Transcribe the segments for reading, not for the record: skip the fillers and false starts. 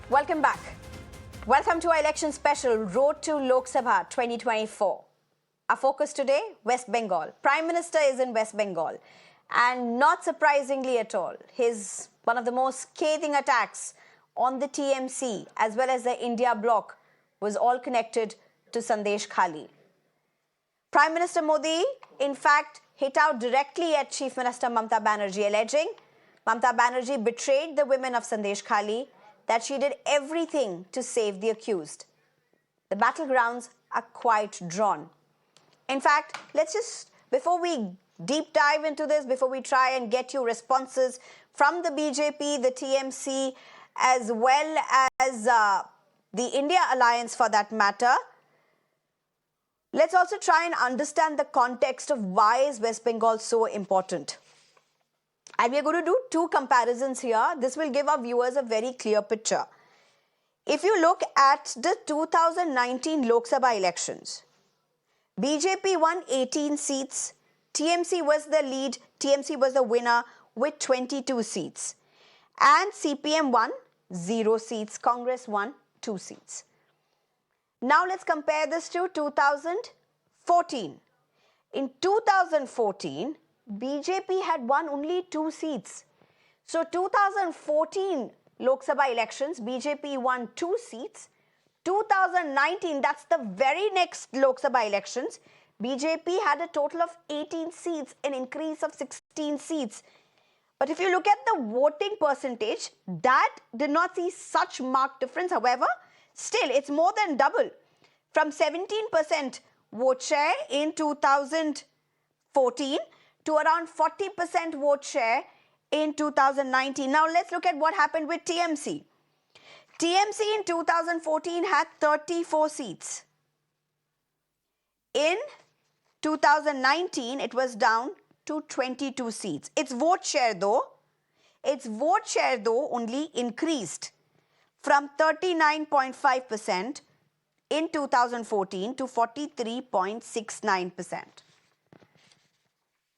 Welcome back. Welcome to our election special, Road to Lok Sabha 2024. Our focus today, West Bengal. Prime Minister is in West Bengal. And not surprisingly at all, one of the most scathing attacks on the TMC as well as the India Bloc was all connected to Sandeshkhali. Prime Minister Modi, in fact, hit out directly at Chief Minister Mamata Banerjee, alleging Mamata Banerjee betrayed the women of Sandeshkhali, that she did everything to save the accused. The battlegrounds are quite drawn. In fact, before we deep dive into this, before we try and get you responses from the BJP, the TMC, as well as the India Alliance for that matter, let's also try and understand the context of why is West Bengal so important. And we are going to do two comparisons here. This will give our viewers a very clear picture. If you look at the 2019 Lok Sabha elections, BJP won 18 seats. TMC was the lead. TMC was the winner with 22 seats. And CPM won 0 seats. Congress won 2 seats. Now let's compare this to 2014. In 2014, BJP had won only 2 seats. So 2014 Lok Sabha elections, BJP won 2 seats. 2019, that's the very next Lok Sabha elections, BJP had a total of 18 seats, an increase of 16 seats. But if you look at the voting percentage, that did not see such marked difference. However, still, it's more than double. From 17% vote share in 2014 to around 40% vote share in 2019. Now, let's look at what happened with TMC. TMC in 2014 had 34 seats. In 2019, it was down to 22 seats. Its vote share though only increased from 39.5% in 2014 to 43.69%.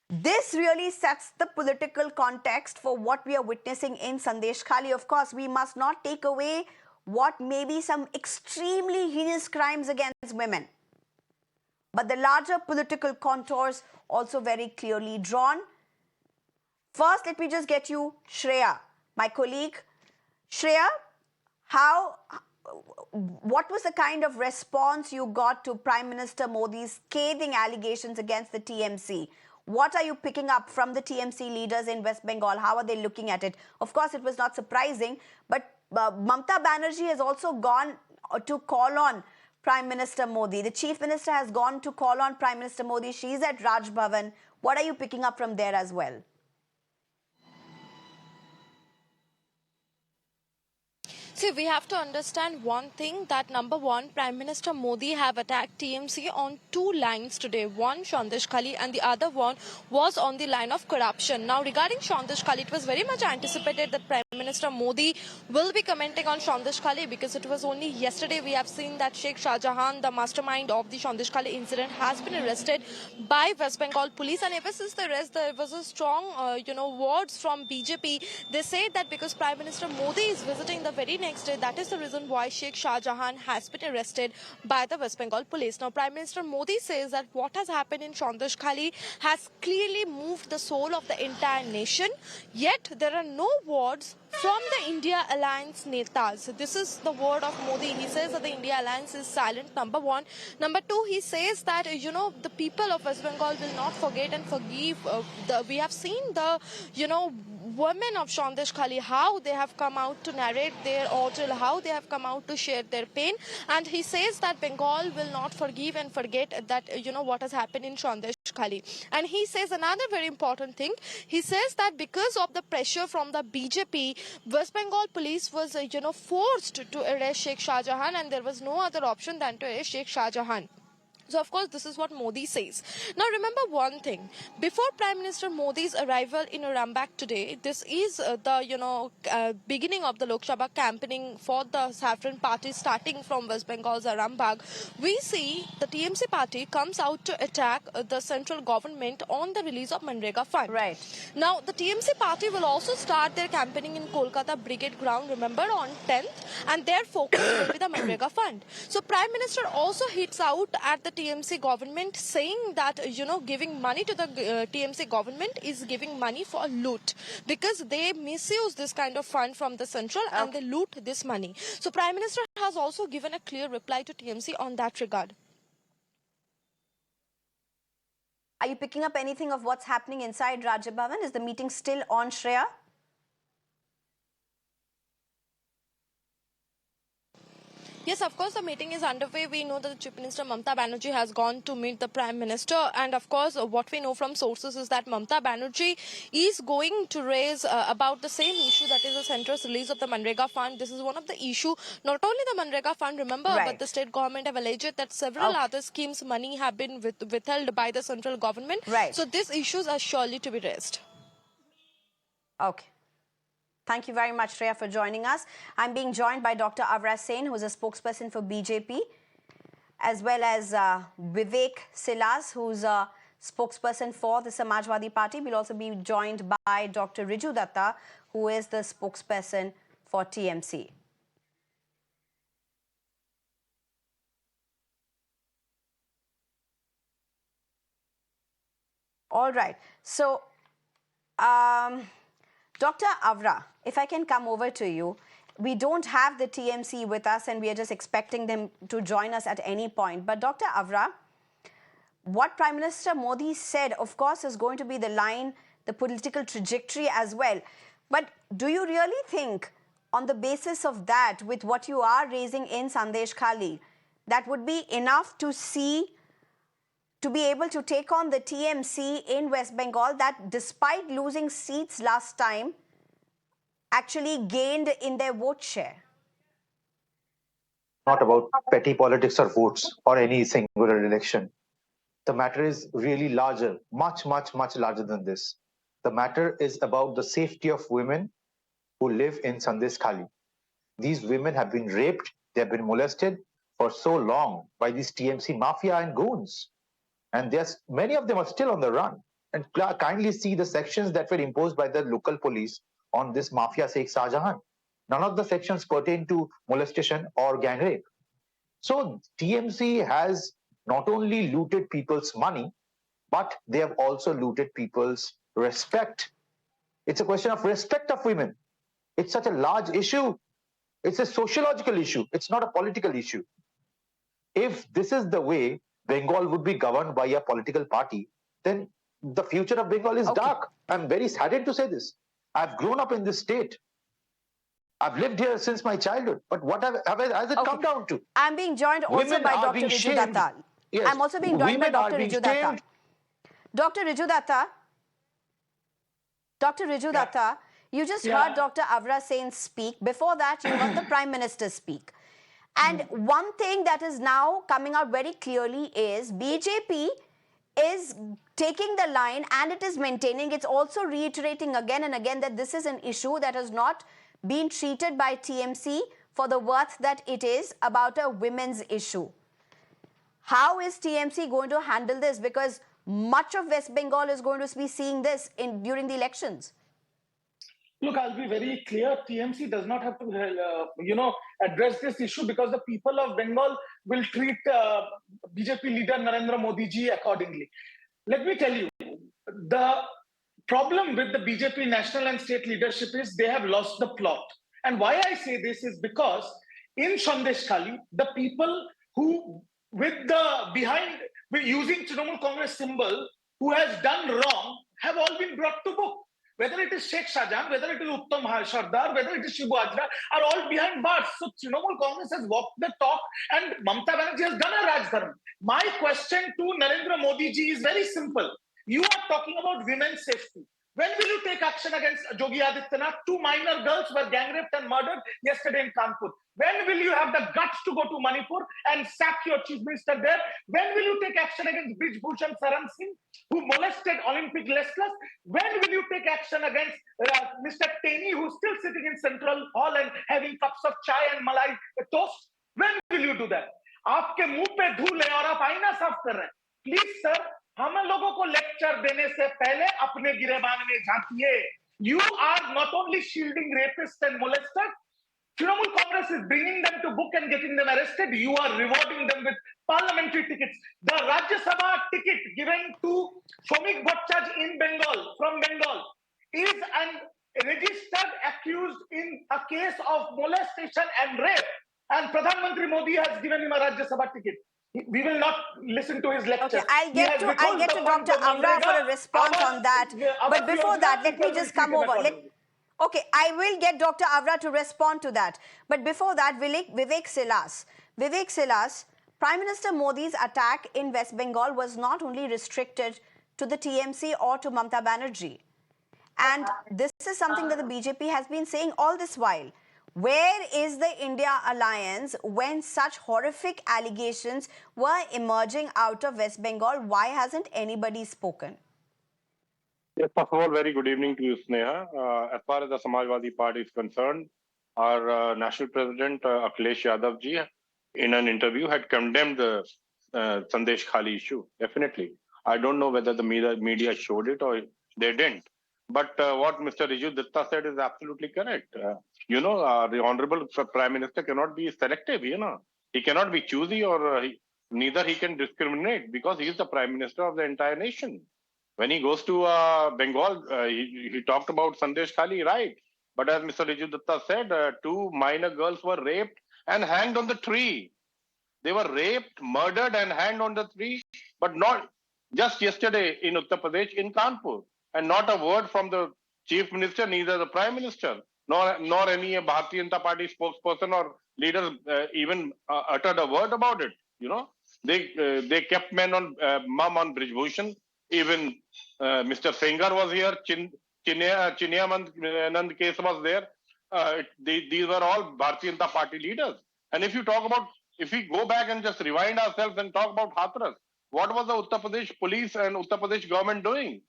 This really sets the political context for what we are witnessing in Sandeshkhali. Of course, we must not take away what may be some extremely heinous crimes against women. But the larger political contours also very clearly drawn. First, let me just get you Shreya, my colleague. Shreya, what was the kind of response you got to Prime Minister Modi's scathing allegations against the TMC? What are you picking up from the TMC leaders in West Bengal? How are they looking at it? Of course, it was not surprising, but Mamata Banerjee has also gone to call on Prime Minister Modi. The Chief Minister has gone to call on Prime Minister Modi. She's at Raj Bhavan. What are you picking up from there as well? See, we have to understand one thing, that number one, Prime Minister Modi have attacked TMC on 2 lines today. One, Sandeshkhali, and the other one was on the line of corruption. Now, regarding Sandeshkhali, it was very much anticipated that Prime Minister Modi will be commenting on Sandeshkhali, because it was only yesterday we have seen that Sheikh Shah Jahan, the mastermind of the Sandeshkhali incident, has been arrested by West Bengal police. And ever since the arrest, there was a strong, words from BJP. They say that because Prime Minister Modi is visiting the very next day, that is the reason why Sheikh Shah Jahan has been arrested by the West Bengal police. Now, Prime Minister Modi says that what has happened in Sandeshkhali has clearly moved the soul of the entire nation. Yet, there are no words from the India Alliance netas. This is the word of Modi. He says that the India Alliance is silent, number one. Number two, he says that, the people of West Bengal will not forget and forgive. We have seen the, women of Sandeshkhali, how they have come out to narrate their ordeal, how they have come out to share their pain. And he says that Bengal will not forgive and forget that, what has happened in Sandeshkhali. And he says another very important thing. He says that because of the pressure from the BJP, West Bengal police was, forced to arrest Sheikh Shah Jahan, and there was no other option than to arrest Sheikh Shah Jahan. So of course this is what Modi says. Now remember one thing, before Prime Minister Modi's arrival in Arambag today, this is the beginning of the Lok Sabha campaigning for the Saffron party starting from West Bengal's Arambag. We see the TMC party comes out to attack the central government on the release of Manrega fund. Right. Now the TMC party will also start their campaigning in Kolkata Brigade Ground, remember, on 10th, and their focus will be the Manrega fund. So Prime Minister also hits out at the TMC government, saying that giving money to the TMC government is giving money for loot, because they misuse this kind of fund from the central and they loot this money. So Prime Minister has also given a clear reply to TMC on that regard. Are you picking up anything of what's happening inside Rajya Bhavan? Is the meeting still on, Shreya? Yes, of course, the meeting is underway. We know that the Chief Minister Mamata Banerjee has gone to meet the Prime Minister. And of course, what we know from sources is that Mamata Banerjee is going to raise about the same issue, that is the centre's release of the Manrega fund. This is one of the issue, not only the Manrega fund, remember, but the state government have alleged that several other schemes' money have been withheld by the central government. Right. So these issues are surely to be raised. Okay. Thank you very much, Shreya, for joining us. I'm being joined by Dr. Avra Sen, who is a spokesperson for BJP, as well as Vivek Silas, who's a spokesperson for the Samajwadi Party. We'll also be joined by Dr. Riju Datta, who is the spokesperson for TMC. All right. So, Dr. Avra, if I can come over to you, we don't have the TMC with us and we are just expecting them to join us at any point. But Dr. Avra, what Prime Minister Modi said, of course, is going to be the line, the political trajectory as well. But do you really think, on the basis of that, with what you are raising in Sandeshkhali, that would be enough to be able to take on the TMC in West Bengal, that despite losing seats last time, actually gained in their vote share? Not about petty politics or votes or any singular election. The matter is really larger, much, much, much larger than this. The matter is about the safety of women who live in Sandeshkhali. These women have been raped, they have been molested for so long by these TMC mafia and goons. And many of them are still on the run. And kindly see the sections that were imposed by the local police on this mafia Sheikh Shahjahan. None of the sections pertain to molestation or gang rape. So TMC has not only looted people's money, but they have also looted people's respect. It's a question of respect of women. It's such a large issue. It's a sociological issue. It's not a political issue. If this is the way Bengal would be governed by a political party, then the future of Bengal is dark. I'm very saddened to say this. I've grown up in this state. I've lived here since my childhood. But what has it come down to? I'm being joined also by Dr. Riju Datta. Yes. I'm also being joined by Dr. Riju Datta. Dr. Riju Datta. Dr. Riju Datta, you just heard Dr. Avra Sen speak. Before that, you heard the Prime Minister speak. And one thing that is now coming out very clearly is BJP is taking the line and it is maintaining. It's also reiterating again and again that this is an issue that has not been treated by TMC for the worth that it is, about a women's issue. How is TMC going to handle this? Because much of West Bengal is going to be seeing this during the elections. Look, I'll be very clear. TMC does not have to, address this issue, because the people of Bengal will treat BJP leader Narendra Modi ji accordingly. Let me tell you, the problem with the BJP national and state leadership is they have lost the plot. And why I say this is because in Sandeshkhali, the people who using Trinamool Congress symbol, who has done wrong, have all been brought to book. Whether it is Sheikh Shahjahan, whether it is Uttam Sardar, whether it is Shibu Ajra, are all behind bars. So Trinamool Congress has walked the talk and Mamata Banerjee has done a Rajkaran. My question to Narendra Modi ji is very simple. You are talking about women's safety. When will you take action against Yogi Adityanath? 2 minor girls were gang raped and murdered yesterday in Kanpur. When will you have the guts to go to Manipur and sack your chief minister there? When will you take action against Brij Bhushan Saran Singh, who molested Olympic wrestlers? When will you take action against Mr. Taney, who's still sitting in Central Hall and having cups of chai and malai toast? When will you do that? आपके मुंह पे धूल है और आप आईना साफ कर रहे हैं. प्लीज सर, हम लोगों को लेक्चर देने से पहले अपने गिरेबान में झांकिए. You are not only shielding rapists and molesters. Trinamool Congress is bringing them to book and getting them arrested. You are rewarding them with parliamentary tickets. The Rajya Sabha ticket given to Shomik Bhattacharya in Bengal, from Bengal, is an registered accused in a case of molestation and rape. And Pradhan Mantri Modi has given him a Rajya Sabha ticket. We will not listen to his lecture. Okay, I'll get to Dr. Avra for a response on that. But before that, let me just come over. Okay, I will get Dr. Avra to respond to that. But before that, Vivek Silas. Vivek Silas, Prime Minister Modi's attack in West Bengal was not only restricted to the TMC or to Mamata Banerjee. And this is something that the BJP has been saying all this while. Where is the India alliance when such horrific allegations were emerging out of West Bengal? Why hasn't anybody spoken? Yes, first of all, very good evening to you, Sneha. As far as the Samajwadi Party is concerned, our national president, Akhilesh Yadav ji, in an interview had condemned the Sandeshkhali issue, definitely. I don't know whether the media showed it or they didn't. But what Mr. Riju Datta said is absolutely correct. The Honorable Prime Minister cannot be selective, He cannot be choosy or neither he can discriminate because he is the Prime Minister of the entire nation. When he goes to Bengal, he talked about Sandeshkhali, right? But as Mr. Riju Datta said, 2 minor girls were raped and hanged on the tree. They were raped, murdered and hanged on the tree, but not just yesterday in Uttar Pradesh, in Kanpur. And not a word from the Chief Minister, neither the Prime Minister, nor any Bharatiya Janata Party spokesperson or leader even uttered a word about it. They kept mum on Brij Bhushan. Even Mr. Sengar was here. Chinnayanand case was there. These were all Bharatiya Janata Party leaders. And if we go back and just rewind ourselves and talk about Hathras, what was the Uttar Pradesh police and Uttar Pradesh government doing?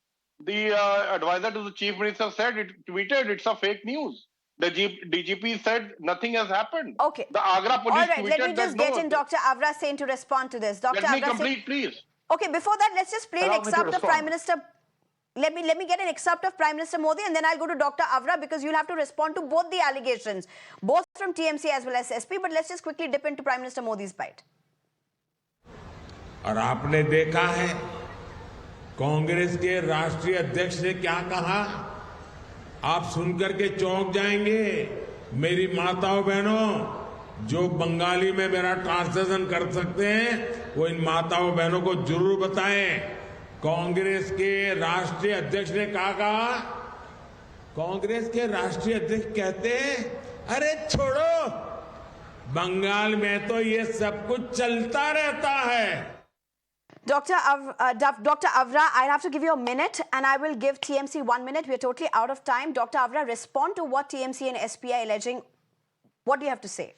The advisor to the chief minister tweeted it's a fake news. The DGP said nothing has happened. Okay. The Agra police all right, tweeted let me just get in Dr. Avra Sen to respond to this. Dr. Let me Avra complete, please. Okay, before that, let's just play an excerpt of Prime Minister. Let me get an excerpt of Prime Minister Modi and then I'll go to Dr. Avra because you'll have to respond to both the allegations, both from TMC as well as SP. But let's just quickly dip into Prime Minister Modi's bite. और आपने देखा है कांग्रेस के राष्ट्रीय अध्यक्ष ने क्या कहा, आप सुनकर के चौंक जाएंगे. मेरी माताओं बहनों, जो बंगाली में मेरा ट्रांसलेशन कर सकते हैं वो इन माताओं बहनों को जरूर बताएं. कांग्रेस के राष्ट्रीय अध्यक्ष ने क्या कहा. कांग्रेस के राष्ट्रीय अध्यक्ष कहते हैं, अरे छोड़ो, बंगाल में तो ये सब कुछ चलता रहता है. Dr. Avra, I'll have to give you a minute and I will give TMC 1 minute. We're totally out of time. Dr. Avra, respond to what TMC and SP are alleging. What do you have to say?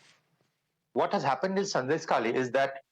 What has happened in Sandeshkhali is that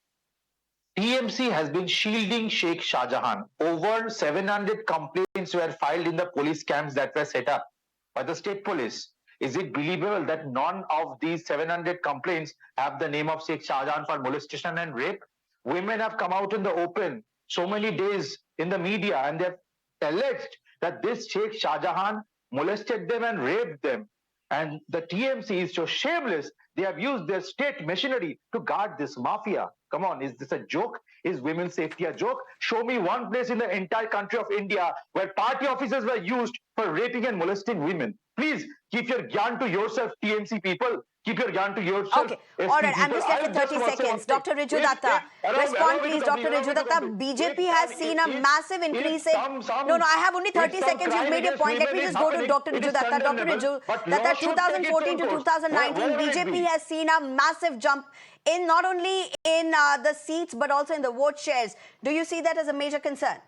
TMC has been shielding Sheikh Shah Jahan. Over 700 complaints were filed in the police camps that were set up by the state police. Is it believable that none of these 700 complaints have the name of Sheikh Shah Jahan for molestation and rape? Women have come out in the open so many days in the media and they've alleged that this Sheikh Shah Jahan molested them and raped them. And the TMC is so shameless, they have used their state machinery to guard this mafia. Come on, is this a joke? Is women's safety a joke? Show me one place in the entire country of India where party officers were used for raping and molesting women. Please keep your gyan to yourself, TMC people. Keep your gyan to yourself. Okay, all right, I'm just left with 30 seconds. Dr. Riju Datta, respond please, Dr. Riju Datta. BJP has seen a massive increase in... No, I have only 30 seconds. You've made your point. Let me just go to Dr. Riju Datta. Dr. Riju Datta, 2014 to 2019, BJP has seen a massive jump in not only in the seats but also in the vote shares. Do you see that as a major concern?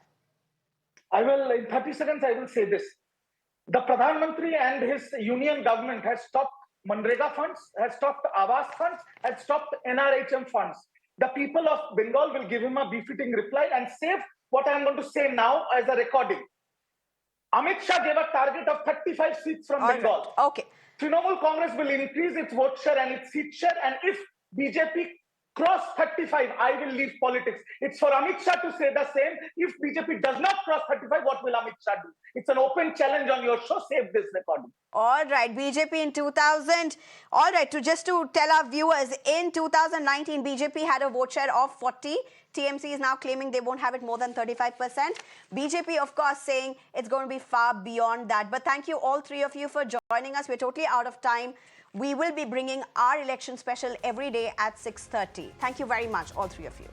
I will, in 30 seconds, I will say this. The Pradhan Mantri and his union government has stopped Manrega funds, has stopped Awas funds, has stopped NRHM funds. The people of Bengal will give him a befitting reply and save what I am going to say now as a recording. Amit Shah gave a target of 35 seats from Bengal. Right. Okay. Trinamool Congress will increase its vote share and its seat share, and if BJP cross 35, I will leave politics. It's for Amit Shah to say the same. If BJP does not cross 35, what will Amit Shah do? It's an open challenge on your show. Save this recording. All right, BJP in 2000. All right, just to tell our viewers, in 2019, BJP had a vote share of 40. TMC is now claiming they won't have it more than 35%. BJP, of course, saying it's going to be far beyond that. But thank you, all three of you, for joining us. We're totally out of time. We will be bringing our election special every day at 6:30. Thank you very much, all three of you.